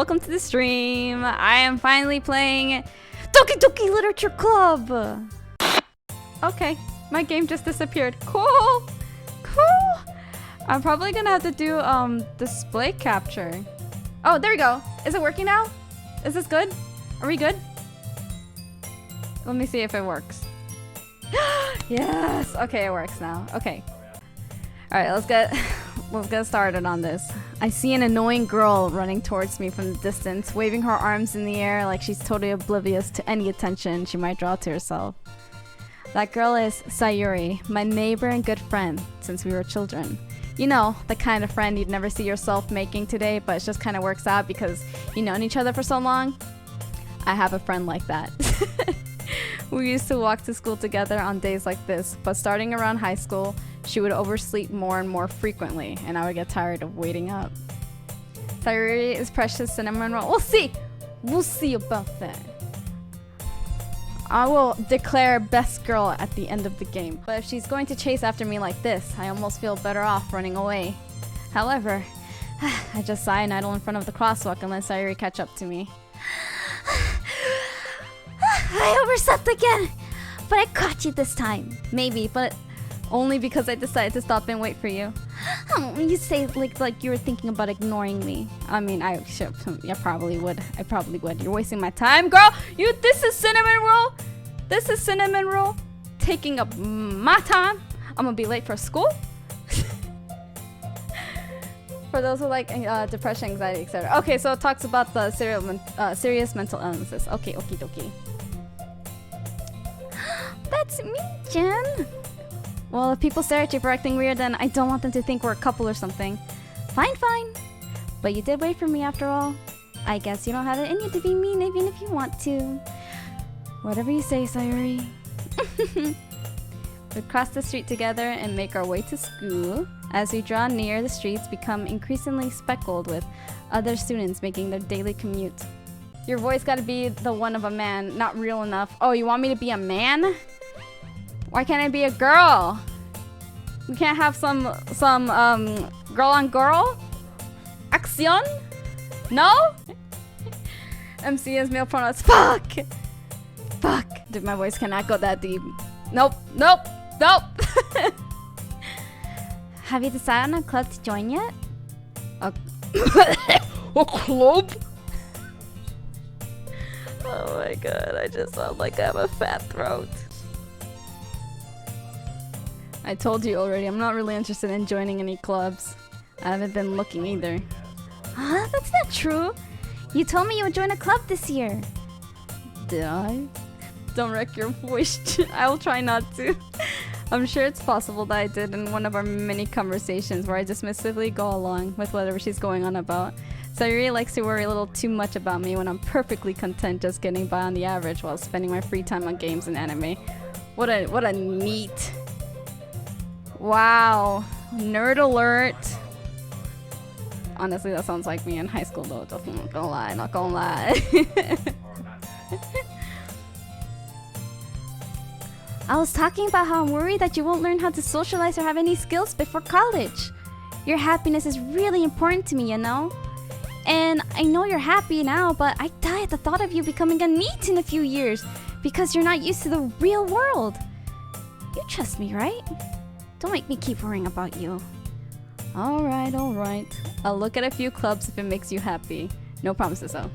welcome to the stream. I am finally playing Doki Doki Literature Club. Okay, my game just disappeared. Cool. I'm probably gonna have to do display capture. Oh, there we go. Is it working now? Is this good? Are we good? Let me see if it works. Yes. Okay, it works now. Okay. All right, let's get started on this. I see an annoying girl running towards me from the distance, waving her arms in the air like she's totally oblivious to any attention she might draw to herself. That girl is Sayori, my neighbor and good friend since we were children. You know, the kind of friend you'd never see yourself making today, but it just kind of works out because you've known each other for so long. I have a friend like that. We used to walk to school together on days like this, but starting around high school, she would oversleep more and more frequently, and I would get tired of waiting up. Sayori is precious cinnamon roll. We'll see about that. I will declare best girl at the end of the game. But if she's going to chase after me like this, I almost feel better off running away. However, I just sigh and idle in front of the crosswalk and let Sayori catch up to me. I overslept again! But I caught you this time. Maybe, but only because I decided to stop and wait for you. You say like you were thinking about ignoring me. I mean, I probably would. I probably would. You're wasting my time, girl. This is cinnamon roll. This is cinnamon roll. Taking up my time. I'm gonna be late for school. For those who like depression, anxiety, etc. Okay, so it talks about the serious mental illnesses. Okay, okie dokie. That's me, Jen. Well, if people stare at you for acting weird, then I don't want them to think we're a couple or something. Fine. But you did wait for me after all. I guess you don't have it in you to be mean even if you want to. Whatever you say, Sayori. We cross the street together and make our way to school. As we draw near, the streets become increasingly speckled with other students making their daily commute. Your voice gotta be the one of a man, not real enough. Oh, you want me to be a man? Why can't I be a girl? We can't have some girl on girl action? No? MC is male pronouns. Fuck. Dude, my voice cannot go that deep. Nope. Have you decided on a club to join yet? A club? Oh my god, I just sound like I have a fat throat. I told you already, I'm not really interested in joining any clubs. I haven't been looking either. Huh? That's not true. You told me you would join a club this year. Did I? Don't wreck your voice. I will try not to. I'm sure it's possible that I did in one of our many conversations where I dismissively go along with whatever she's going on about. Sayori likes to worry a little too much about me when I'm perfectly content just getting by on the average while spending my free time on games and anime. What a neat... Wow. Nerd alert. Honestly, that sounds like me in high school though. Just not gonna lie. I was talking about how I'm worried that you won't learn how to socialize or have any skills before college. Your happiness is really important to me, you know? And I know you're happy now, but I die at the thought of you becoming a NEET in a few years because you're not used to the real world. You trust me, right? Don't make me keep worrying about you. Alright. I'll look at a few clubs if it makes you happy. No promises though.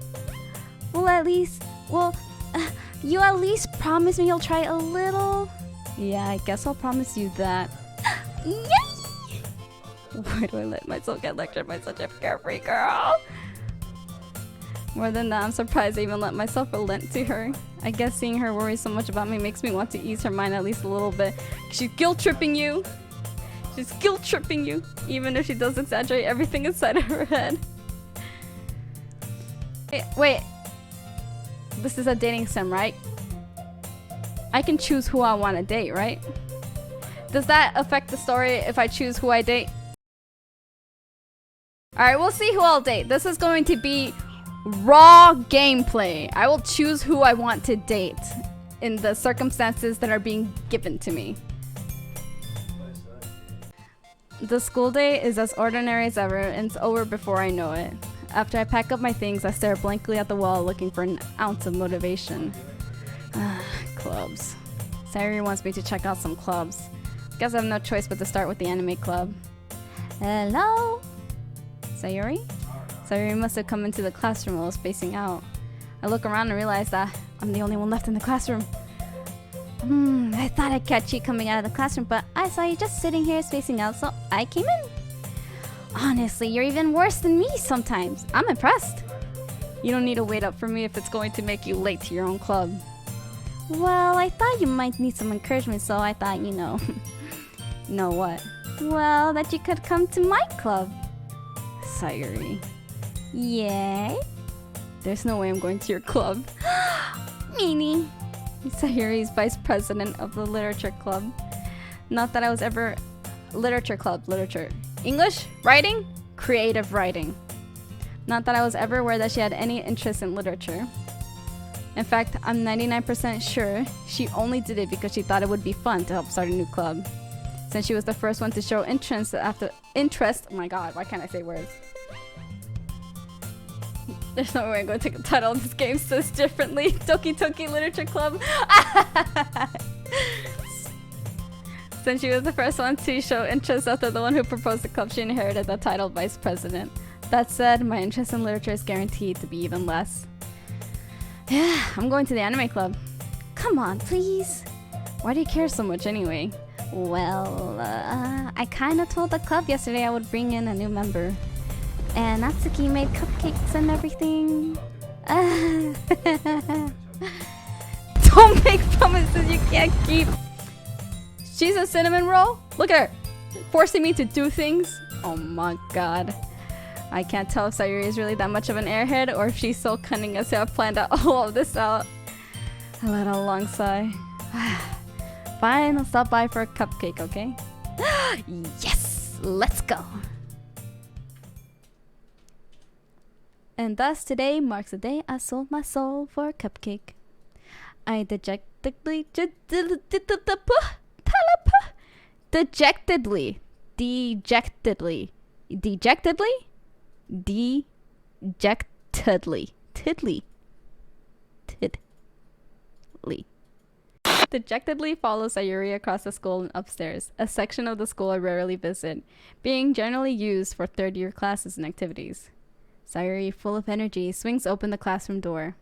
You at least promise me you'll try a little? Yeah, I guess I'll promise you that. Yay! Why do I let myself get lectured by such a carefree girl? More than that, I'm surprised I even let myself relent to her. I guess seeing her worry so much about me makes me want to ease her mind at least a little bit. She's guilt-tripping you. She's guilt-tripping you, even if she does exaggerate everything inside of her head. Wait. This is a dating sim, right? I can choose who I want to date, right? Does that affect the story if I choose who I date? Alright, we'll see who I'll date. This is going to be raw gameplay. I will choose who I want to date in the circumstances that are being given to me. The school day is as ordinary as ever and it's over before I know it. After I pack up my things, I stare blankly at the wall looking for an ounce of motivation. Clubs. Sayori wants me to check out some clubs. Guess I have no choice but to start with the anime club. Hello? Sayori? Sayori must have come into the classroom while I was spacing out. I look around and realize that I'm the only one left in the classroom. I thought I'd catch you coming out of the classroom, but I saw you just sitting here spacing out, so I came in. Honestly, you're even worse than me sometimes. I'm impressed. You don't need to wait up for me if it's going to make you late to your own club. Well, I thought you might need some encouragement, so I thought, you know... You know what? Well, that you could come to my club. Sayori. Yay? There's no way I'm going to your club. Meanie. Sayori is vice president of the literature club. Not that I was ever... Literature club, literature. English? Writing? Creative writing. Not that I was ever aware that she had any interest in literature. In fact, I'm 99% sure she only did it because she thought it would be fun to help start a new club. Since she was the first one to show interest oh my god, why can't I say words? There's no way I'm going to take the title of this game says differently. Doki Doki Literature Club. Since she was the first one to show interest after the one who proposed the club, she inherited the title vice president. That said, my interest in literature is guaranteed to be even less. Yeah, I'm going to the anime club. Come on, please. Why do you care so much anyway? Well, I kinda told the club yesterday I would bring in a new member. And Natsuki made cupcakes and everything. Don't make promises you can't keep. She's a cinnamon roll? Look at her. Forcing me to do things? Oh my god. I can't tell if Sayori is really that much of an airhead or if she's so cunning as to have planned out all of this out. I let out a long sigh. Fine, I'll stop by for a cupcake, okay? Yes! Let's go! And thus today marks the day I sold my soul for a cupcake. I dejectedly dejectedly follows Sayori across the school and upstairs, a section of the school I rarely visit, being generally used for third-year classes and activities. Sayori, full of energy, swings open the classroom door.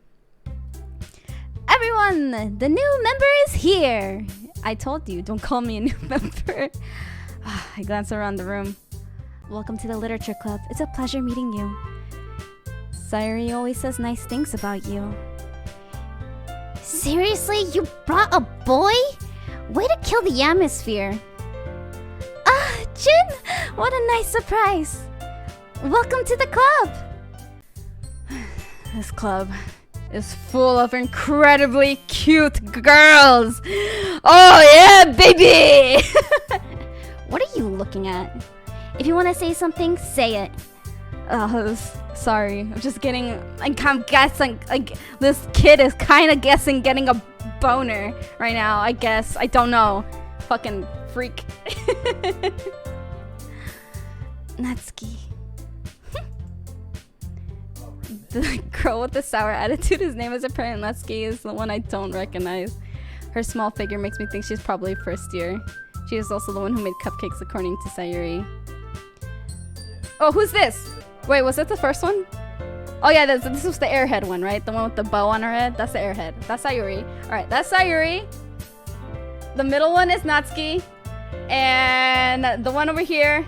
Everyone! The new member is here! I told you, don't call me a new member. I glance around the room. Welcome to the literature club. It's a pleasure meeting you. Sayori always says nice things about you. Seriously? You brought a boy? Way to kill the atmosphere. Jin! What a nice surprise. Welcome to the club. This club is full of incredibly cute girls. Oh yeah, baby! What are you looking at? If you want to say something, say it. Sorry, I'm just getting, I'm guessing, like, this kid is kind of guessing getting a boner right now, I guess. I don't know. Fucking freak. Natsuki. The girl with the sour attitude, whose name is apparently Natsuki, is the one I don't recognize. Her small figure makes me think she's probably first year. She is also the one who made cupcakes according to Sayori. Oh, who's this? Wait, was that the first one? Oh yeah, this was the airhead one, right? The one with the bow on her head? That's the airhead. That's Sayori. Alright, that's Sayori. The middle one is Natsuki. And the one over here,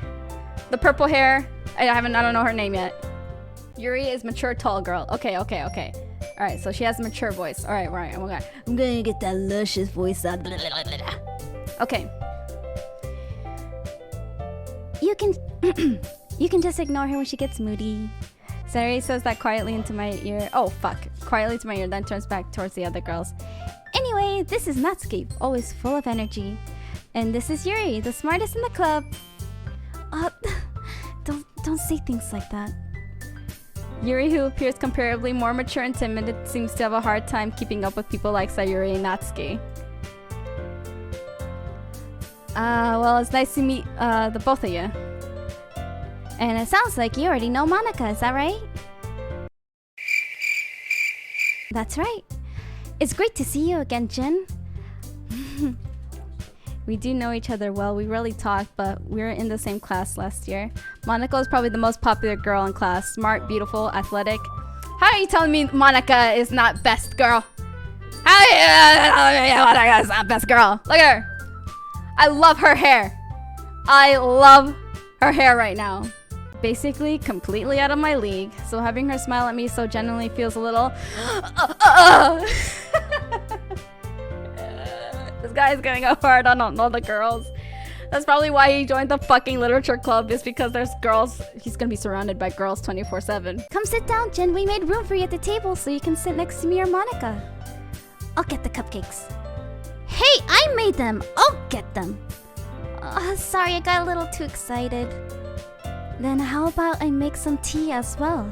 the purple hair, I don't know her name yet. Yuri is mature tall girl. Okay. Alright, so she has a mature voice. Alright. I'm gonna get that luscious voice out. Okay. You can you can just ignore her when she gets moody. Sayori says that quietly into my ear. Oh, fuck. Quietly to my ear, then turns back towards the other girls. Anyway, this is Natsuki, always full of energy. And this is Yuri, the smartest in the club. Don't say things like that. Yuri, who appears comparably more mature and timid, seems to have a hard time keeping up with people like Sayori and Natsuki. Well, it's nice to meet the both of you. And it sounds like you already know Monika, is that right? That's right. It's great to see you again, Jin. We do know each other well. We rarely talk, but we were in the same class last year. Monika is probably the most popular girl in class. Smart, beautiful, athletic. How are you telling me Monika is not best girl? How are you telling me Monika is not best girl? Look at her. I love her hair. I love her hair right now. Basically, completely out of my league. So having her smile at me so genuinely feels a little... This guy's gonna go hard on all the girls. That's probably why he joined the fucking literature club, is because there's girls. He's gonna be surrounded by girls 24/7. Come sit down, Jin. We made room for you at the table so you can sit next to me or Monika. I'll get the cupcakes. Hey, I made them. I'll get them. Sorry, I got a little too excited. Then how about I make some tea as well?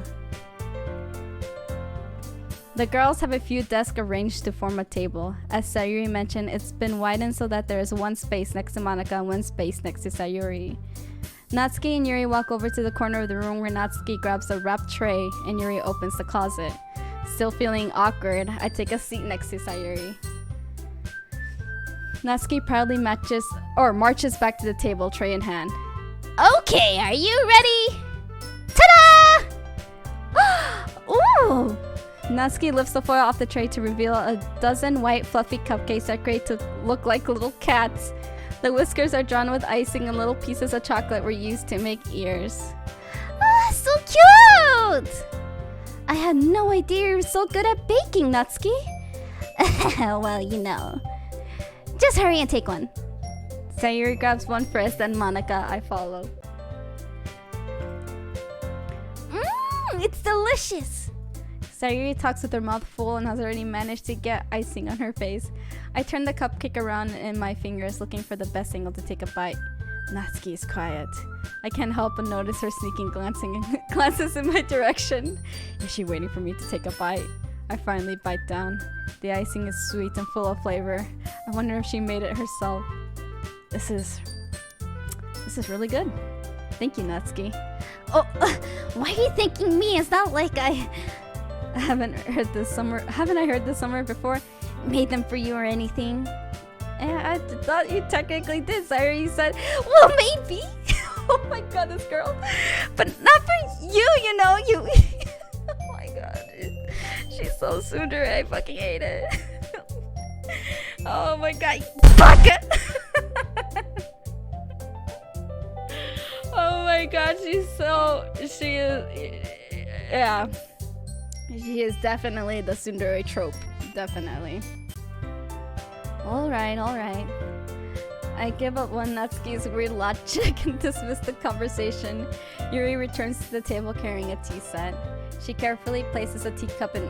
The girls have a few desks arranged to form a table. As Sayori mentioned, it's been widened so that there is one space next to Monika and one space next to Sayori. Natsuki and Yuri walk over to the corner of the room where Natsuki grabs a wrapped tray and Yuri opens the closet. Still feeling awkward, I take a seat next to Sayori. Natsuki proudly marches back to the table, tray in hand. Okay, are you ready? Ta-da! Ooh! Natsuki lifts the foil off the tray to reveal a dozen white fluffy cupcakes decorated to look like little cats. The whiskers are drawn with icing and little pieces of chocolate were used to make ears. Ah, so cute! I had no idea you were so good at baking, Natsuki. Well, you know. Just hurry and take one. Sayori grabs one first, then Monika, I follow. It's delicious! Sayori talks with her mouth full and has already managed to get icing on her face. I turn the cupcake around in my fingers, looking for the best angle to take a bite. Natsuki is quiet. I can't help but notice her sneaking glances in my direction. Is she waiting for me to take a bite? I finally bite down. The icing is sweet and full of flavor. I wonder if she made it herself. This is really good. Thank you, Natsuki. Oh, why are you thanking me? It's not like haven't I heard this somewhere before? Made them for you or anything? I thought you technically did, Sayori. You said, well, maybe. Oh my god, this girl. But not for you, you know. You. Oh my god. She's so tsundere. I fucking hate it. Oh my god. Fuck it. Oh my god, she is, yeah. She is definitely the tsundere trope. Definitely. Alright. I give up on Natsuki's weird logic and dismiss the conversation. Yuri returns to the table carrying a tea set. She carefully places a teacup in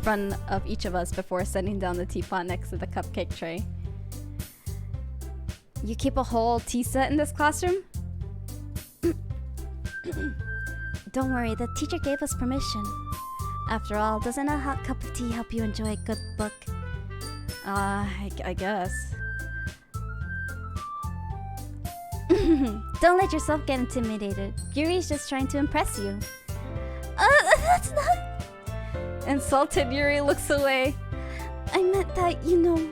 front of each of us before setting down the teapot next to the cupcake tray. You keep a whole tea set in this classroom? Don't worry, the teacher gave us permission. After all, doesn't a hot cup of tea help you enjoy a good book? I guess. Don't let yourself get intimidated. Yuri's just trying to impress you. That's not... Insulted, Yuri looks away. I meant that, you know...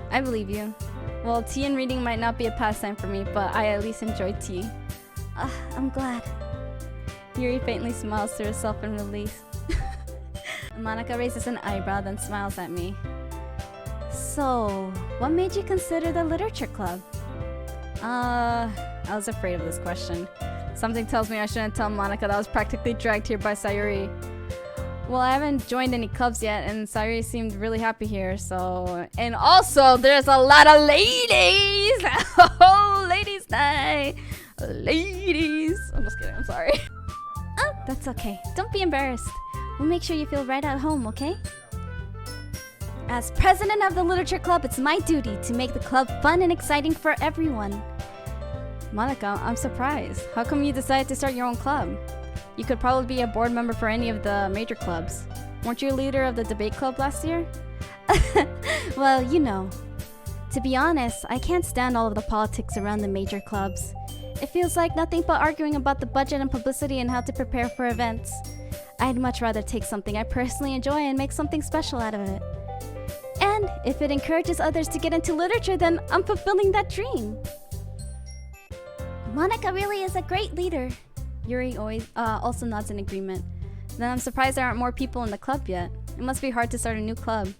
I believe you. Well, tea and reading might not be a pastime for me, but I at least enjoy tea. I'm glad. Yuri faintly smiles to herself in relief. Monika raises an eyebrow, then smiles at me. So, what made you consider the literature club? I was afraid of this question. Something tells me I shouldn't tell Monika that I was practically dragged here by Sayori. Well, I haven't joined any clubs yet, and Sayori seemed really happy here, so... And also, there's a lot of ladies! Oh, ladies' night! Ladies! I'm just kidding, I'm sorry. Oh, that's okay. Don't be embarrassed. We'll make sure you feel right at home, okay? As president of the literature club, it's my duty to make the club fun and exciting for everyone. Monika, I'm surprised. How come you decided to start your own club? You could probably be a board member for any of the major clubs. Weren't you a leader of the debate club last year? Well, you know. To be honest, I can't stand all of the politics around the major clubs. It feels like nothing but arguing about the budget and publicity and how to prepare for events. I'd much rather take something I personally enjoy and make something special out of it. And if it encourages others to get into literature, then I'm fulfilling that dream. Monika really is a great leader. Yuri always also nods in agreement. Then I'm surprised there aren't more people in the club yet. It must be hard to start a new club.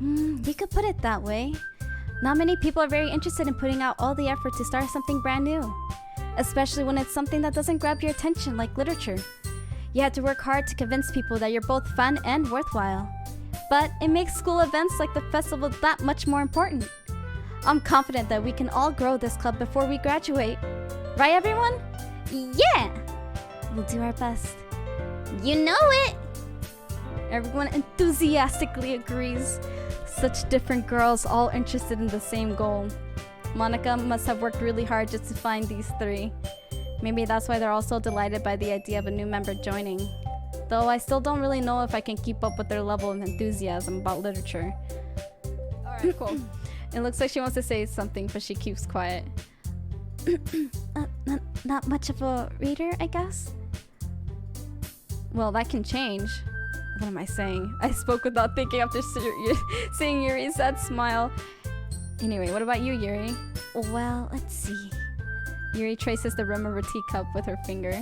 You could put it that way. Not many people are very interested in putting out all the effort to start something brand new. Especially when it's something that doesn't grab your attention like literature. You have to work hard to convince people that you're both fun and worthwhile. But it makes school events like the festival that much more important. I'm confident that we can all grow this club before we graduate. Right, everyone? Yeah! We'll do our best. You know it! Everyone enthusiastically agrees. Such different girls, all interested in the same goal. Monika must have worked really hard just to find these three. Maybe that's why they're all so delighted by the idea of a new member joining. Though I still don't really know if I can keep up with their level of enthusiasm about literature. Alright, cool. It looks like she wants to say something, but she keeps quiet. Not much of a reader, I guess? Well, that can change. What am I saying? I spoke without thinking after seeing Yuri's sad smile. Anyway, what about you, Yuri? Well, let's see. Yuri traces the rim of her teacup with her finger.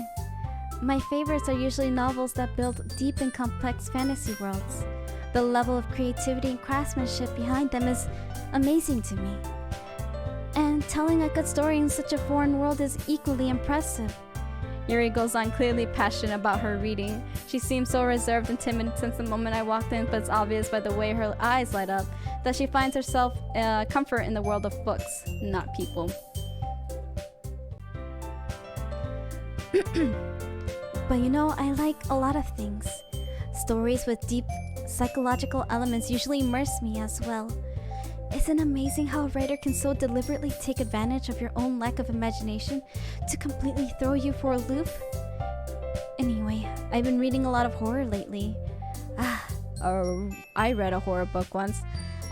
My favorites are usually novels that build deep and complex fantasy worlds. The level of creativity and craftsmanship behind them is amazing to me. And telling a good story in such a foreign world is equally impressive. Yuri goes on, clearly passionate about her reading. She seems so reserved and timid since the moment I walked in, but it's obvious by the way her eyes light up that she finds herself comfort in the world of books, not people. But you know, I like a lot of things. Stories with deep psychological elements usually immerse me as well. Isn't it amazing how a writer can so deliberately take advantage of your own lack of imagination to completely throw you for a loop? Anyway, I've been reading a lot of horror lately. I read a horror book once.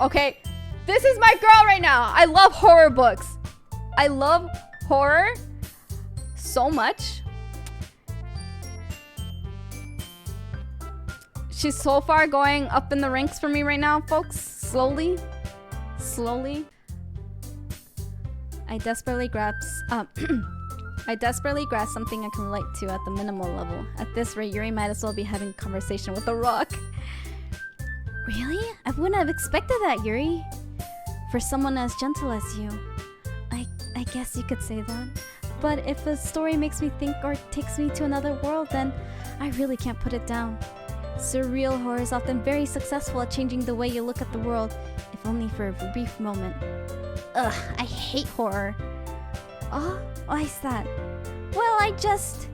Okay, this is my girl right now. I love horror books. I love horror so much. She's so far going up in the ranks for me right now, folks. Slowly. I desperately grasp something I can relate to at the minimal level. At this rate, Yuri might as well be having a conversation with a rock. Really? I wouldn't have expected that, Yuri. For someone as gentle as you. I guess you could say that. But if a story makes me think or takes me to another world, then I really can't put it down. Surreal horror is often very successful at changing the way you look at the world, if only for a brief moment. Ugh, I hate horror. Oh, why is that? Well, I just...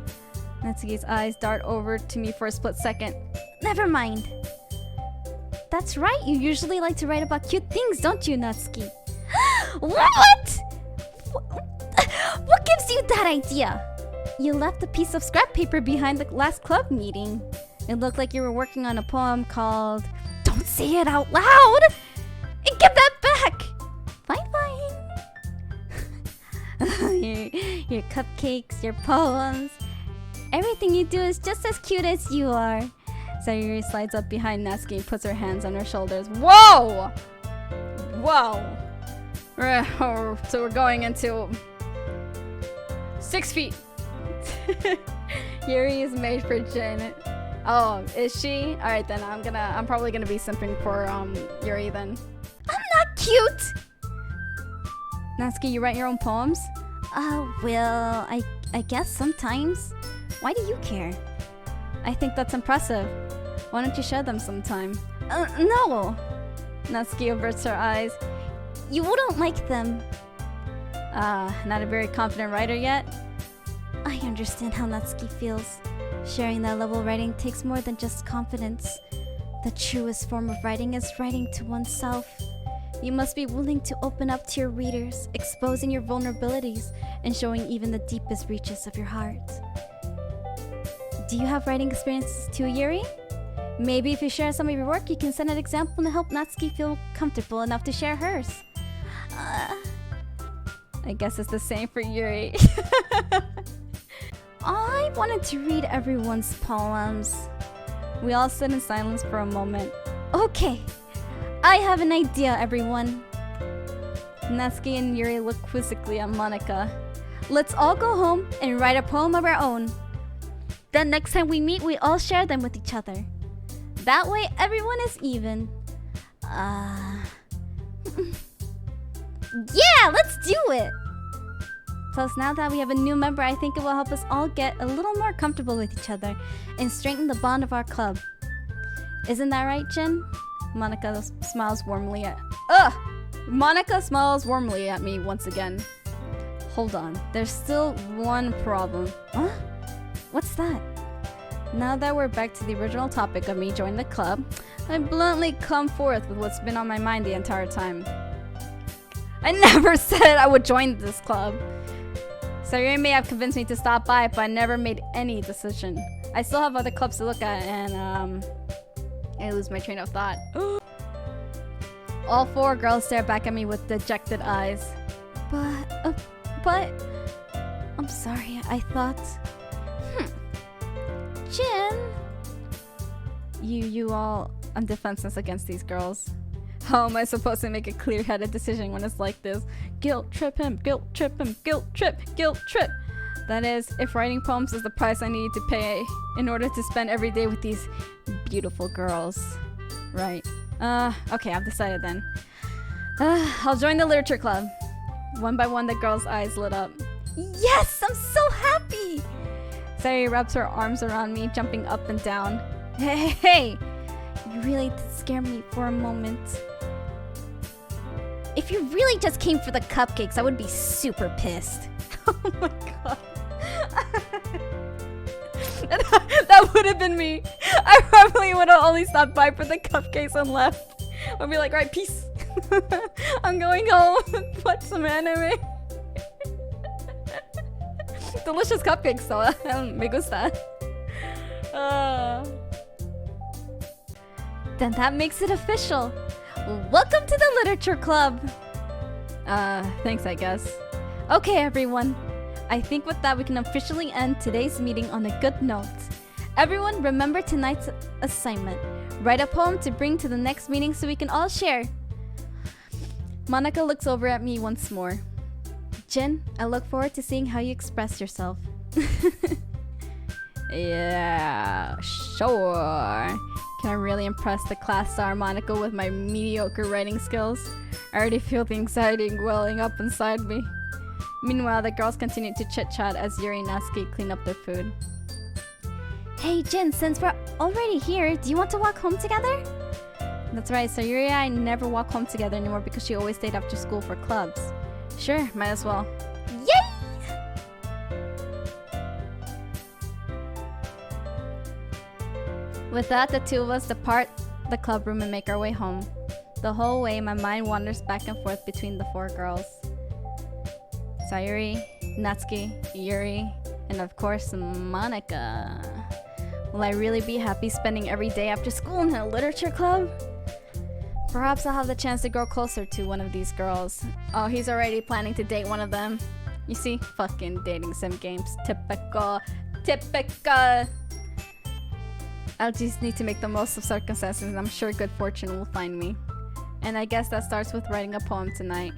Natsuki's eyes dart over to me for a split second. Never mind. That's right, you usually like to write about cute things, don't you, Natsuki? What? What gives you that idea? You left a piece of scrap paper behind the last club meeting. It looked like you were working on a poem called... Don't say it out loud! And give that back! Fine. Your cupcakes, your poems. Everything you do is just as cute as you are. Sayori slides up behind Natsuki and puts her hands on her shoulders. Whoa! So we're going into 6 feet. Yuri is made for Jen. Oh, is she? Alright then, I'm probably gonna be simping for Yuri then. I'm not cute! Natsuki, you write your own poems? Well, I guess sometimes. Why do you care? I think that's impressive. Why don't you share them sometime? No! Natsuki averts her eyes. You wouldn't like them. Not a very confident writer yet? I understand how Natsuki feels. Sharing that level of writing takes more than just confidence. The truest form of writing is writing to oneself. You must be willing to open up to your readers, exposing your vulnerabilities, and showing even the deepest reaches of your heart. Do you have writing experiences too, Yuri? Maybe if you share some of your work, you can set an example to help Natsuki feel comfortable enough to share hers. I guess it's the same for Yuri. I wanted to read everyone's poems. We all sit in silence for a moment. Okay, I have an idea, everyone. Natsuki and Yuri look quizzically at Monika. Let's all go home and write a poem of our own. Then next time we meet, we all share them with each other. That way, everyone is even. Yeah, let's do it! Plus, now that we have a new member, I think it will help us all get a little more comfortable with each other and strengthen the bond of our club. Isn't that right, Jin? Monika smiles warmly at... Monika smiles warmly at me once again. Hold on, there's still one problem. Huh? What's that? Now that we're back to the original topic of me joining the club, I bluntly come forth with what's been on my mind the entire time. I never said I would join this club. Sayori may have convinced me to stop by, but I never made any decision. I still have other clubs to look at, and I lose my train of thought. All four girls stare back at me with dejected eyes. But... I'm sorry, I thought... Jin! You all... I'm defenseless against these girls. How am I supposed to make a clear-headed decision when it's like this? Guilt trip him, guilt trip him, guilt trip, guilt trip! That is, if writing poems is the price I need to pay in order to spend every day with these beautiful girls. Right. Okay, I've decided then. I'll join the literature club. One by one, the girls' eyes lit up. Yes! I'm so happy! Sayori wraps her arms around me, jumping up and down. Hey! You really did scare me for a moment. If you really just came for the cupcakes, I would be super pissed. Oh my god. That would have been me. I probably would have only stopped by for the cupcakes and left. I'd be like, right, peace. I'm going home and watch some anime. Delicious cupcakes though. Me gusta. Then that makes it official. Welcome to the literature club. Thanks, I guess. Okay, everyone. I think with that we can officially end today's meeting on a good note. Everyone, remember tonight's assignment. Write a poem to bring to the next meeting so we can all share. Monika looks over at me once more. Jin, I look forward to seeing how you express yourself. Yeah, sure. Can I really impress the class star Monika with my mediocre writing skills? I already feel the anxiety welling up inside me. Meanwhile, the girls continue to chit-chat as Yuri and Natsuki clean up their food. Hey Jin, since we're already here, do you want to walk home together? That's right, so Yuri and I never walk home together anymore because she always stayed after school for clubs. Sure, might as well. Yay! With that, the two of us depart the club room and make our way home. The whole way, my mind wanders back and forth between the four girls. Sayori, Natsuki, Yuri, and of course, Monika. Will I really be happy spending every day after school in a literature club? Perhaps I'll have the chance to grow closer to one of these girls. Oh, he's already planning to date one of them. You see? Fucking dating sim games. Typical. Typical. I'll just need to make the most of circumstances and I'm sure good fortune will find me. And I guess that starts with writing a poem tonight.